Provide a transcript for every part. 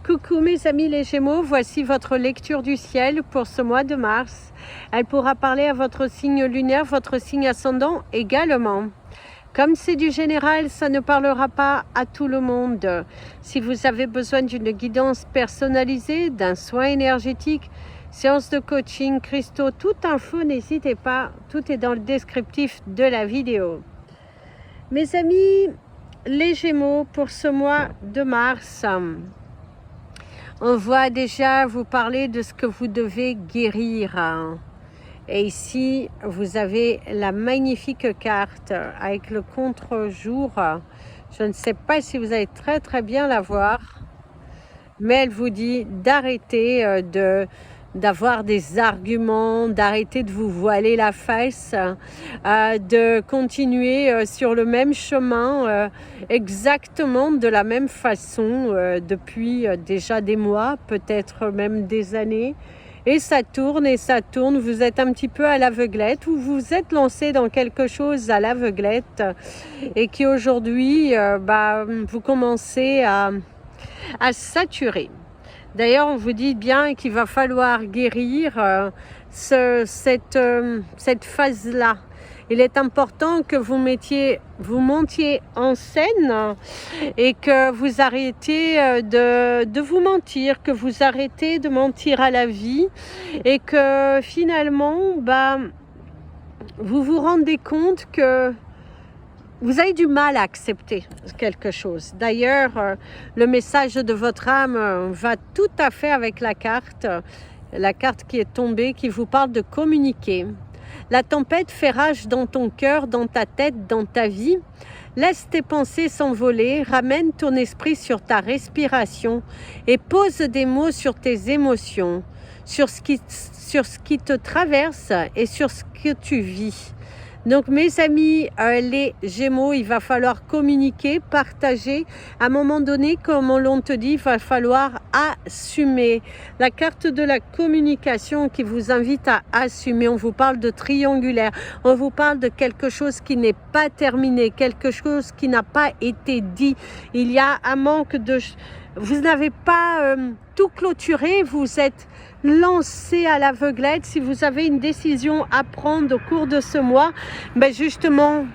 Coucou mes amis les Gémeaux, voici votre lecture du ciel pour ce mois de mars. Elle pourra parler à votre signe lunaire, votre signe ascendant également. Comme c'est du général, ça ne parlera pas à tout le monde. Si vous avez besoin d'une guidance personnalisée, d'un soin énergétique, séance de coaching, cristaux, toute info, n'hésitez pas, tout est dans le descriptif de la vidéo. Mes amis, les Gémeaux, pour ce mois de mars, on voit déjà vous parler de ce que vous devez guérir. Et ici, vous avez la magnifique carte avec le contre-jour. Je ne sais pas si vous allez très bien la voir, mais elle vous dit d'arrêter d'avoir des arguments, d'arrêter de vous voiler la face, de continuer sur le même chemin, exactement de la même façon, depuis déjà des mois, peut-être même des années. Et ça tourne, vous êtes un petit peu à l'aveuglette, ou vous êtes lancé dans quelque chose à l'aveuglette, et qui aujourd'hui, vous commencez à saturer. D'ailleurs, on vous dit bien qu'il va falloir guérir cette phase-là. Il est important que vous montiez en scène et que vous arrêtiez de vous mentir, que vous arrêtez de mentir à la vie et que finalement, vous vous rendez compte que vous avez du mal à accepter quelque chose. D'ailleurs, le message de votre âme va tout à fait avec la carte qui est tombée, qui vous parle de communiquer. La tempête fait rage dans ton cœur, dans ta tête, dans ta vie. Laisse tes pensées s'envoler, ramène ton esprit sur ta respiration et pose des mots sur tes émotions, sur ce qui te traverse et sur ce que tu vis. Donc mes amis, les Gémeaux, il va falloir communiquer, partager. À un moment donné, comme on te dit, il va falloir assumer. La carte de la communication qui vous invite à assumer. On vous parle de triangulaire. On vous parle de quelque chose qui n'est pas terminé, quelque chose qui n'a pas été dit. Il y a un manque de... Vous n'avez pas tout clôturé, vous êtes lancé à l'aveuglette. Si vous avez une décision à prendre au cours de ce mois, justement,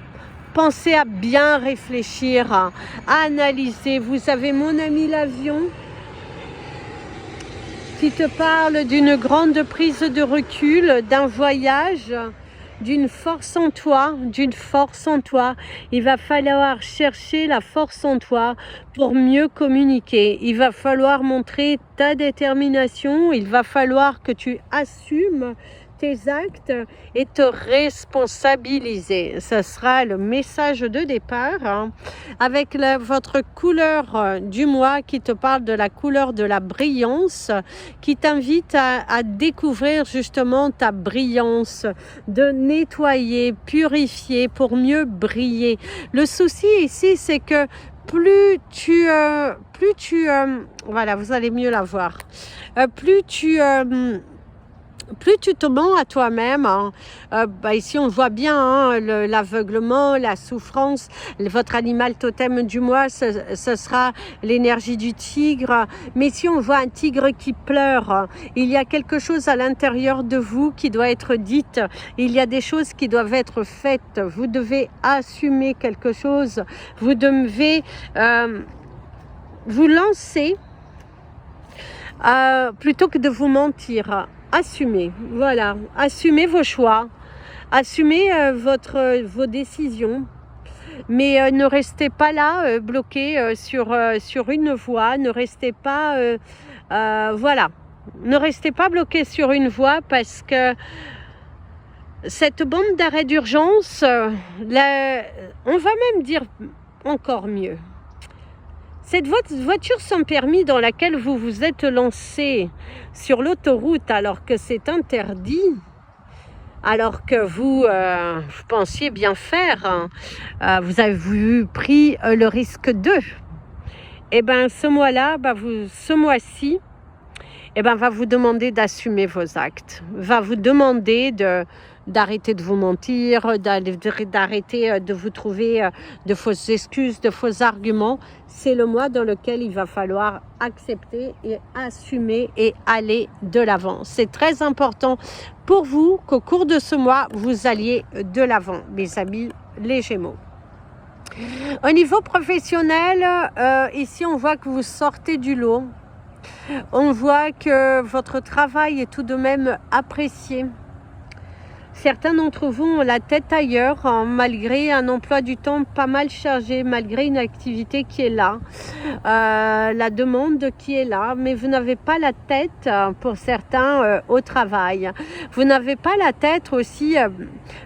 pensez à bien réfléchir, à analyser. Vous avez mon ami l'avion qui te parle d'une grande prise de recul, d'un voyage, d'une force en toi, Il va falloir chercher la force en toi pour mieux communiquer. Il va falloir montrer ta détermination. Il va falloir que tu assumes tes actes et te responsabiliser. Ce sera le message de départ avec votre couleur du mois qui te parle de la couleur de la brillance, qui t'invite à découvrir justement ta brillance, de nettoyer, purifier pour mieux briller. Le souci ici, c'est que plus tu voilà, vous allez mieux la voir, plus tu te mens à toi-même, ici on voit bien l'aveuglement, la souffrance. Votre animal totem du mois, ce sera l'énergie du tigre. Mais si on voit un tigre qui pleure, il y a quelque chose à l'intérieur de vous qui doit être dite. Il y a des choses qui doivent être faites. Vous devez assumer quelque chose. Vous devez vous lancer plutôt que de vous mentir. Assumez, voilà, assumez vos choix, assumez vos décisions, mais ne restez pas là bloqué sur une voie, ne restez pas, ne restez pas bloqué sur une voie parce que cette bande d'arrêt d'urgence, on va même dire encore mieux. Cette voiture sans permis dans laquelle vous vous êtes lancé sur l'autoroute alors que c'est interdit, alors que vous pensiez bien faire, vous avez pris le risque et ce mois-là, ce mois-ci, va vous demander d'assumer vos actes, va vous demander d'arrêter de vous mentir, d'arrêter de vous trouver de fausses excuses, de faux arguments. C'est le mois dans lequel il va falloir accepter et assumer et aller de l'avant. C'est très important pour vous qu'au cours de ce mois, vous alliez de l'avant, mes amis les Gémeaux. Au niveau professionnel, ici on voit que vous sortez du lot. On voit que votre travail est tout de même apprécié. Certains d'entre vous ont la tête ailleurs, hein, malgré un emploi du temps pas mal chargé, malgré une activité qui est là, la demande qui est là, mais vous n'avez pas la tête, pour certains, au travail. Vous n'avez pas la tête aussi,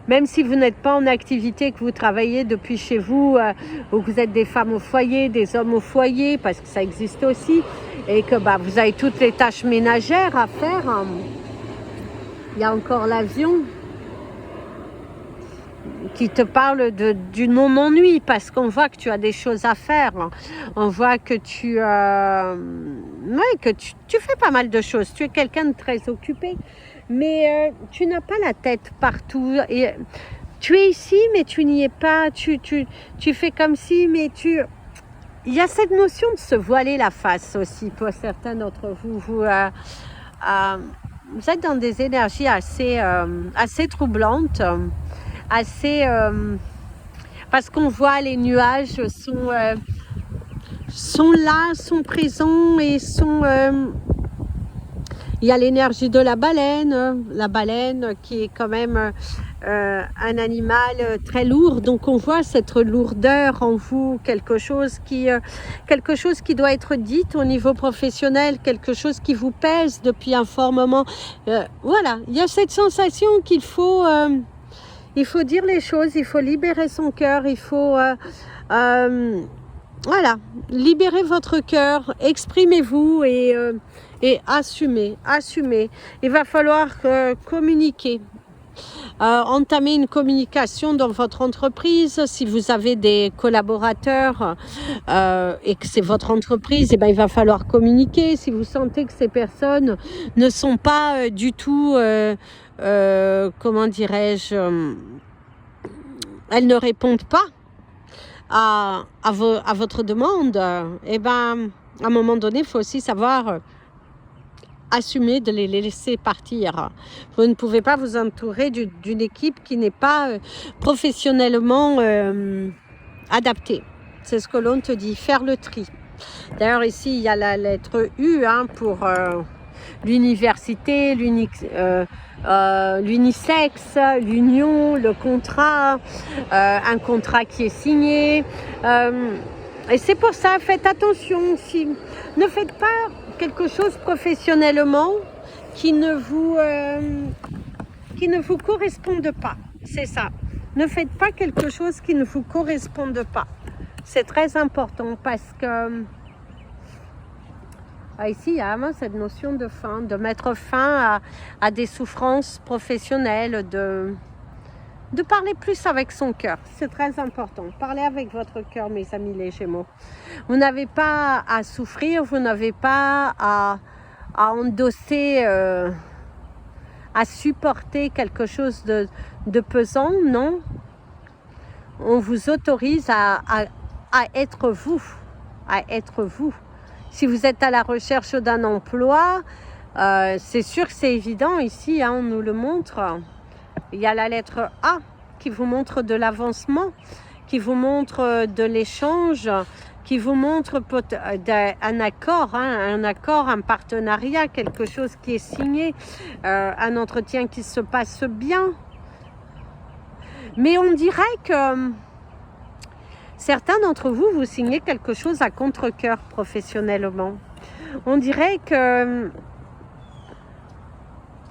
même si vous n'êtes pas en activité, que vous travaillez depuis chez vous, ou que vous êtes des femmes au foyer, des hommes au foyer, parce que ça existe aussi, et que vous avez toutes les tâches ménagères à faire. Hein. Il y a encore l'avion qui te parle du non-ennui, parce qu'on voit que tu as des choses à faire. On voit que tu fais pas mal de choses. Tu es quelqu'un de très occupé, mais tu n'as pas la tête partout. Et tu es ici, mais tu n'y es pas. Tu fais comme si, mais il y a cette notion de se voiler la face aussi pour certains d'entre vous. Vous êtes dans des énergies assez troublantes. Parce qu'on voit les nuages sont là, sont présents et il y a l'énergie de la baleine qui est quand même un animal très lourd, donc on voit cette lourdeur en vous, quelque chose qui doit être dit au niveau professionnel, quelque chose qui vous pèse depuis un fort moment. Voilà, il y a cette sensation qu'il faut dire les choses, il faut libérer son cœur, il faut voilà, libérer votre cœur, exprimez-vous et assumez. Il va falloir communiquer. Entamer une communication dans votre entreprise. Si vous avez des collaborateurs et que c'est votre entreprise, il va falloir communiquer. Si vous sentez que ces personnes ne sont pas du tout, comment dirais-je, elles ne répondent pas à votre demande, à un moment donné, il faut aussi savoir assumer de les laisser partir. Vous ne pouvez pas vous entourer d'une équipe qui n'est pas professionnellement adaptée. C'est ce que l'on te dit, faire le tri. D'ailleurs, ici, il y a la lettre U pour l'université, l'unisexe, l'union, le contrat, un contrat qui est signé. Et c'est pour ça, faites attention aussi. Ne faites pas quelque chose professionnellement qui ne vous corresponde pas. C'est ça. Ne faites pas quelque chose qui ne vous corresponde pas. C'est très important parce que ici, il y a vraiment cette notion de fin, de mettre fin à des souffrances professionnelles, de parler plus avec son cœur. C'est très important. Parlez avec votre cœur, mes amis les Gémeaux. Vous n'avez pas à souffrir, vous n'avez pas à endosser, à supporter quelque chose de pesant, non. On vous autorise à être vous, Si vous êtes à la recherche d'un emploi, c'est sûr que c'est évident ici, on nous le montre. Il y a la lettre A qui vous montre de l'avancement, qui vous montre de l'échange, qui vous montre un accord, un partenariat, quelque chose qui est signé, un entretien qui se passe bien. Mais on dirait que certains d'entre vous, vous signez quelque chose à contre-cœur professionnellement. On dirait que...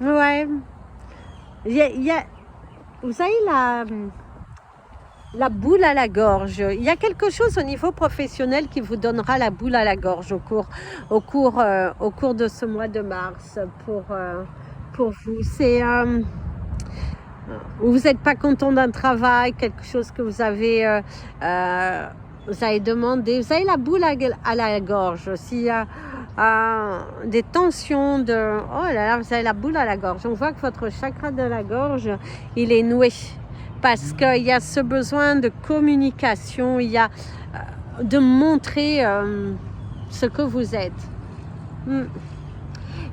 Ouais... vous avez la boule à la gorge. Il y a quelque chose au niveau professionnel qui vous donnera la boule à la gorge au cours de ce mois de mars pour vous. C'est vous n'êtes pas content d'un travail, quelque chose que vous avez demandé. Vous avez la boule à la gorge. des tensions de... Oh là là, vous avez la boule à la gorge. On voit que votre chakra de la gorge, il est noué. Parce qu'il y a ce besoin de communication, il y a de montrer ce que vous êtes.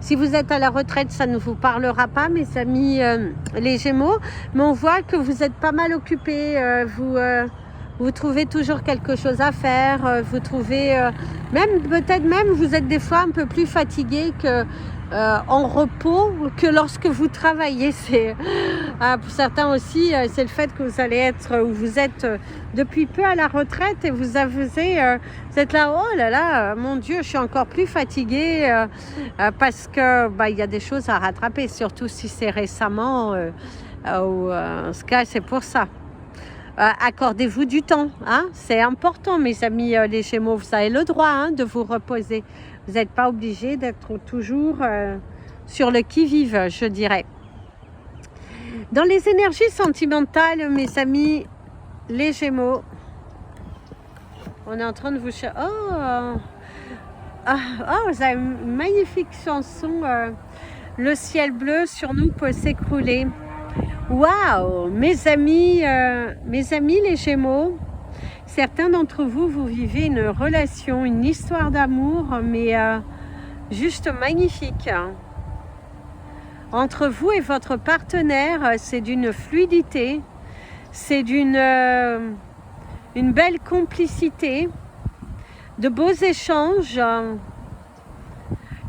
Si vous êtes à la retraite, ça ne vous parlera pas, mes amis les Gémeaux. Mais on voit que vous êtes pas mal occupés. Vous trouvez toujours quelque chose à faire. Vous trouvez... peut-être même, vous êtes des fois un peu plus fatigué que... en repos que lorsque vous travaillez. Pour certains aussi, c'est le fait que vous allez être, ou vous êtes depuis peu à la retraite et vous êtes là, oh là là, mon Dieu, je suis encore plus fatiguée parce que il y a des choses à rattraper, surtout si c'est récemment, ou en ce cas, c'est pour ça. Accordez-vous du temps, hein? C'est important, mes amis les Gémeaux, vous avez le droit de vous reposer. Vous n'êtes pas obligé d'être toujours sur le qui-vive, je dirais. Dans les énergies sentimentales, mes amis, les Gémeaux, on est en train de vous... vous avez une magnifique chanson, Le ciel bleu sur nous peut s'écrouler. Waouh, mes amis les Gémeaux, certains d'entre vous, vous vivez une relation, une histoire d'amour, mais juste magnifique. Entre vous et votre partenaire, c'est d'une fluidité, c'est d'une une belle complicité, de beaux échanges.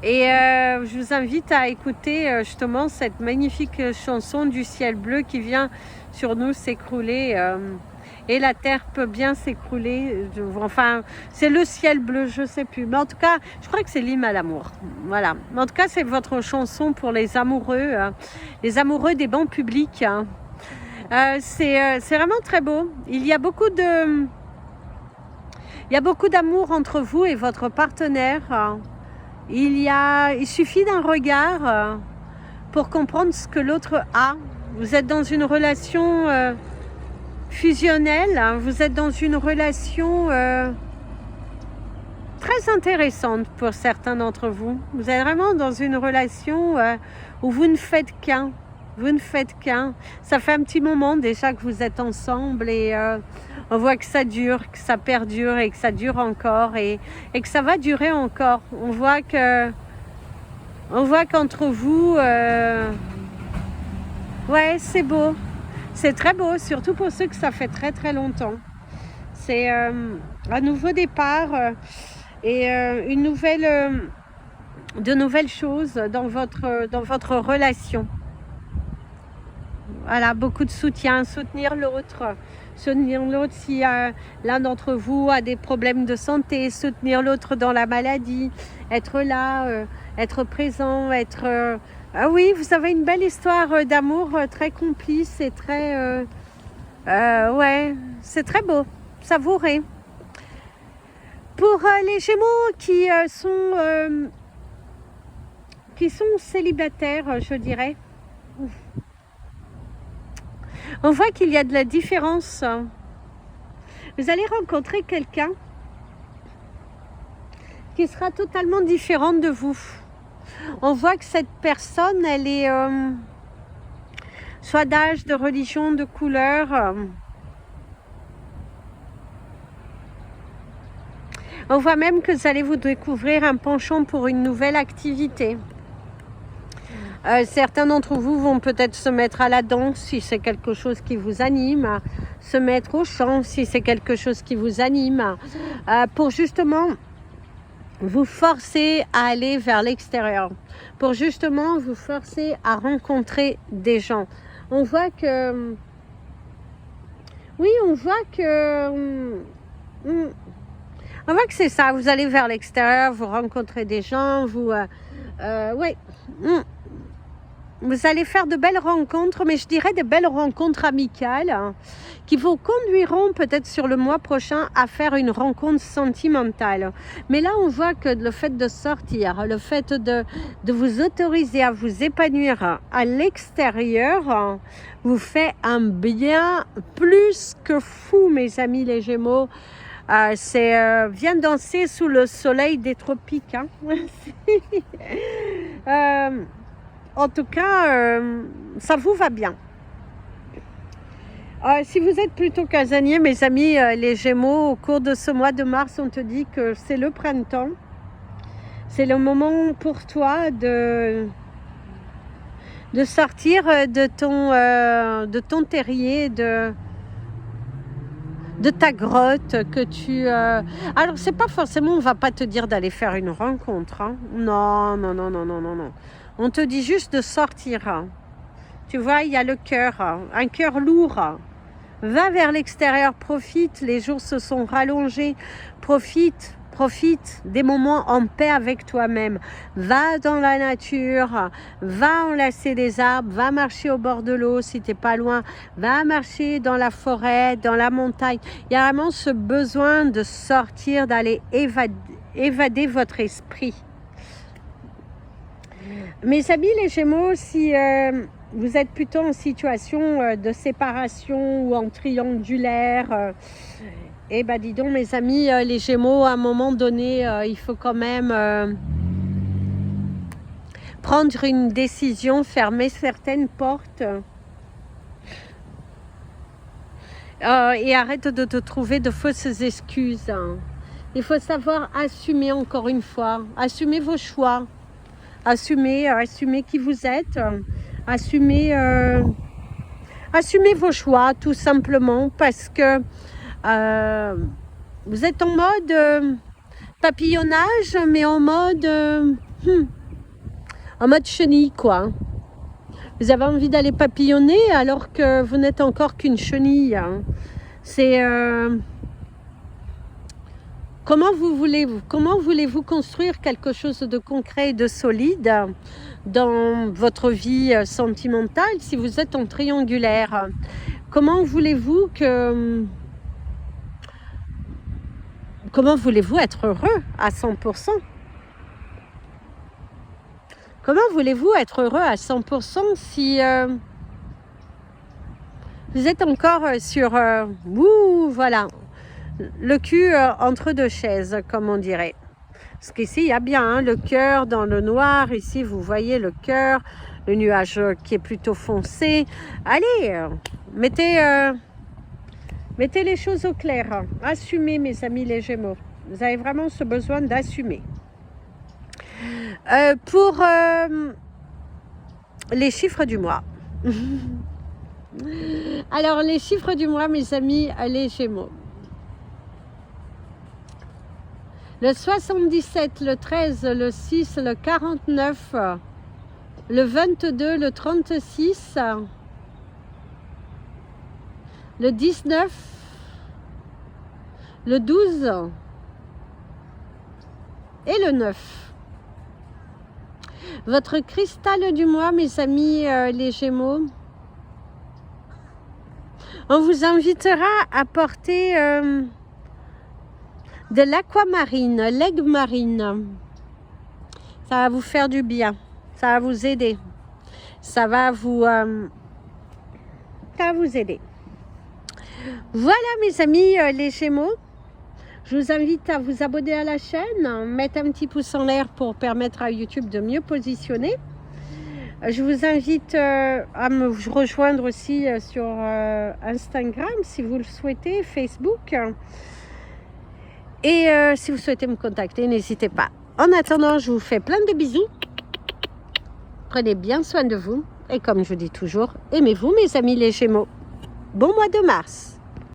Et je vous invite à écouter justement cette magnifique chanson du ciel bleu qui vient sur nous s'écrouler. Et la terre peut bien s'écrouler. Enfin, c'est le ciel bleu, je ne sais plus. Mais en tout cas, je crois que c'est l'hymne à l'amour. Voilà. Mais en tout cas, c'est votre chanson pour les amoureux des bancs publics. C'est vraiment très beau. Il y a beaucoup d'amour entre vous et votre partenaire. Il suffit d'un regard pour comprendre ce que l'autre a. Vous êtes dans une relation fusionnelle, vous êtes dans une relation très intéressante pour certains d'entre vous. Vous êtes vraiment dans une relation où vous ne faites qu'un. Vous ne faites qu'un. Ça fait un petit moment déjà que vous êtes ensemble et on voit que ça dure, que ça perdure et que ça dure encore et que ça va durer encore. On voit qu'entre vous, ouais, c'est beau. C'est très beau, surtout pour ceux que ça fait très très longtemps. C'est un nouveau départ et de nouvelles choses dans votre relation. Voilà, beaucoup de soutien, soutenir l'autre si l'un d'entre vous a des problèmes de santé, soutenir l'autre dans la maladie, être là, être présent, être... Ah oui, vous avez une belle histoire d'amour très complice et très... ouais, c'est très beau, savourez. Pour les Gémeaux qui sont célibataires, je dirais, on voit qu'il y a de la différence. Vous allez rencontrer quelqu'un qui sera totalement différente de vous. On voit que cette personne, elle est soit d'âge, de religion, de couleur. On voit même que vous allez vous découvrir un penchant pour une nouvelle activité. Certains d'entre vous vont peut-être se mettre à la danse si c'est quelque chose qui vous anime, se mettre au chant si c'est quelque chose qui vous anime, pour justement vous forcer à aller vers l'extérieur, pour justement vous forcer à rencontrer des gens. On voit que... Oui, on voit que c'est ça, vous allez vers l'extérieur, vous rencontrez des gens, ouais. Vous allez faire de belles rencontres, mais je dirais de belles rencontres amicales qui vous conduiront peut-être sur le mois prochain à faire une rencontre sentimentale. Mais là, on voit que le fait de sortir, le fait de vous autoriser à vous épanouir à l'extérieur, vous fait un bien plus que fou, mes amis les Gémeaux. Viens danser sous le soleil des tropiques. Hein. En tout cas, ça vous va bien. Si vous êtes plutôt casanier, mes amis, les Gémeaux, au cours de ce mois de mars, on te dit que c'est le printemps. C'est le moment pour toi de sortir de ton terrier, de ta grotte que tu... Alors, c'est pas forcément, on va pas te dire d'aller faire une rencontre. Hein. Non, non, non, non, non, non, non. On te dit juste de sortir. Hein. Tu vois, il y a le cœur, hein, un cœur lourd. Va vers l'extérieur, profite, les jours se sont rallongés, profite des moments en paix avec toi-même. Va dans la nature, va enlacer des arbres, va marcher au bord de l'eau si tu n'es pas loin, va marcher dans la forêt, dans la montagne. Il y a vraiment ce besoin de sortir, d'aller évader votre esprit. Mes amis les Gémeaux, si vous êtes plutôt en situation de séparation ou en triangulaire, eh bien, dis donc, mes amis, les Gémeaux, à un moment donné, il faut quand même prendre une décision, fermer certaines portes et arrête de te trouver de fausses excuses. Hein. Il faut savoir assumer encore une fois, assumer vos choix, assumer qui vous êtes, assumer vos choix, tout simplement, parce que vous êtes en mode papillonnage, mais en mode chenille, quoi. Vous avez envie d'aller papillonner alors que vous n'êtes encore qu'une chenille. Hein. C'est comment voulez-vous construire quelque chose de concret et de solide dans votre vie sentimentale si vous êtes en triangulaire? Comment voulez-vous être heureux à 100%? Comment voulez-vous être heureux à 100% si vous êtes encore sur voilà, le cul entre deux chaises, comme on dirait. Parce qu'ici, il y a bien hein, le cœur dans le noir. Ici, vous voyez le cœur, le nuage qui est plutôt foncé. Allez, mettez les choses au clair. Assumez, mes amis les Gémeaux. Vous avez vraiment ce besoin d'assumer. Pour les chiffres du mois. Alors, les chiffres du mois, mes amis, les Gémeaux. Le 77, le 13, le 6, le 49, le 22, le 36, le 19, le 12 et le 9. Votre cristal du mois, mes amis les Gémeaux, on vous invitera à porter de l'aquamarine, l'aigle marine. Ça va vous faire du bien, ça va vous aider, ça va vous aider. Voilà mes amis les Gémeaux. Je vous invite à vous abonner à la chaîne, mettre un petit pouce en l'air pour permettre à YouTube de mieux positionner. Je vous invite à me rejoindre aussi sur Instagram si vous le souhaitez, Facebook. Et si vous souhaitez me contacter, n'hésitez pas. En attendant, je vous fais plein de bisous. Prenez bien soin de vous. Et comme je dis toujours, aimez-vous mes amis les Gémeaux. Bon mois de mars.